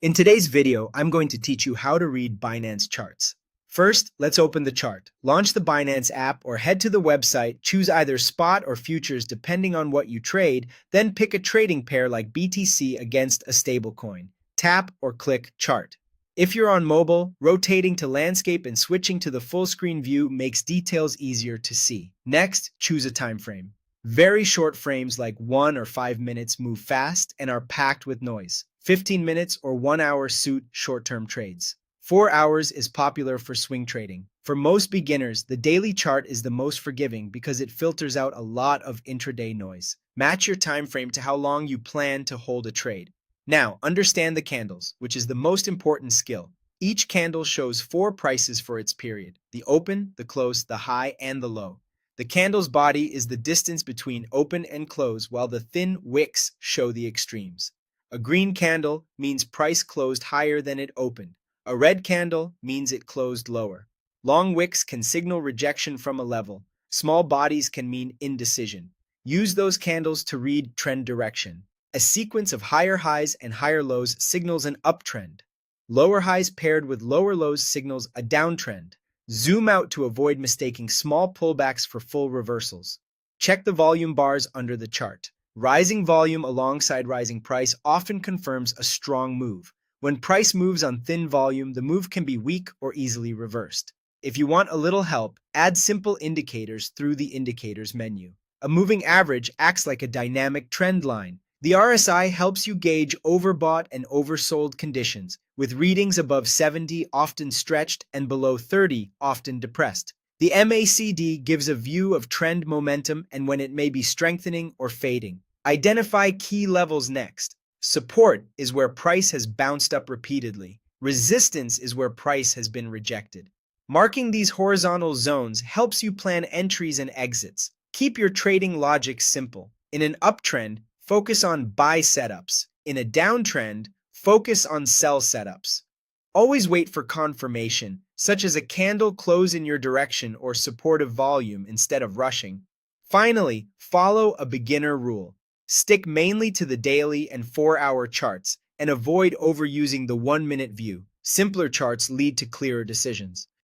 In today's video, I'm going to teach you how to read Binance charts. First, let's open the chart. Launch the Binance app or head to the website, choose either spot or futures depending on what you trade, then pick a trading pair like BTC against a stablecoin. Tap or click Chart. If you're on mobile, rotating to landscape and switching to the full screen view makes details easier to see. Next, choose a time frame. Very short frames like 1 or 5 minutes move fast and are packed with noise. 15 minutes or 1 hour suit short-term trades. 4 hours is popular for swing trading. For most beginners, the daily chart is the most forgiving because it filters out a lot of intraday noise. Match your time frame to how long you plan to hold a trade. Now, understand the candles, which is the most important skill. Each candle shows 4 prices for its period: the open, the close, the high, and the low. The candle's body is the distance between open and close, while the thin wicks show the extremes. A green candle means price closed higher than it opened. A red candle means it closed lower. Long wicks can signal rejection from a level. Small bodies can mean indecision. Use those candles to read trend direction. A sequence of higher highs and higher lows signals an uptrend. Lower highs paired with lower lows signals a downtrend. Zoom out to avoid mistaking small pullbacks for full reversals. Check the volume bars under the chart. Rising volume alongside rising price often confirms a strong move. When price moves on thin volume, the move can be weak or easily reversed. If you want a little help, add simple indicators through the Indicators menu. A moving average acts like a dynamic trend line. The RSI helps you gauge overbought and oversold conditions, with readings above 70 often stretched and below 30 often depressed. The MACD gives a view of trend momentum and when it may be strengthening or fading. Identify key levels next. Support is where price has bounced up repeatedly. Resistance is where price has been rejected. Marking these horizontal zones helps you plan entries and exits. Keep your trading logic simple. In an uptrend, focus on buy setups. In a downtrend, focus on sell setups. Always wait for confirmation, such as a candle close in your direction or supportive volume instead of rushing. Finally, follow a beginner rule. Stick mainly to the daily and 4-hour charts and avoid overusing the 1-minute view. Simpler charts lead to clearer decisions.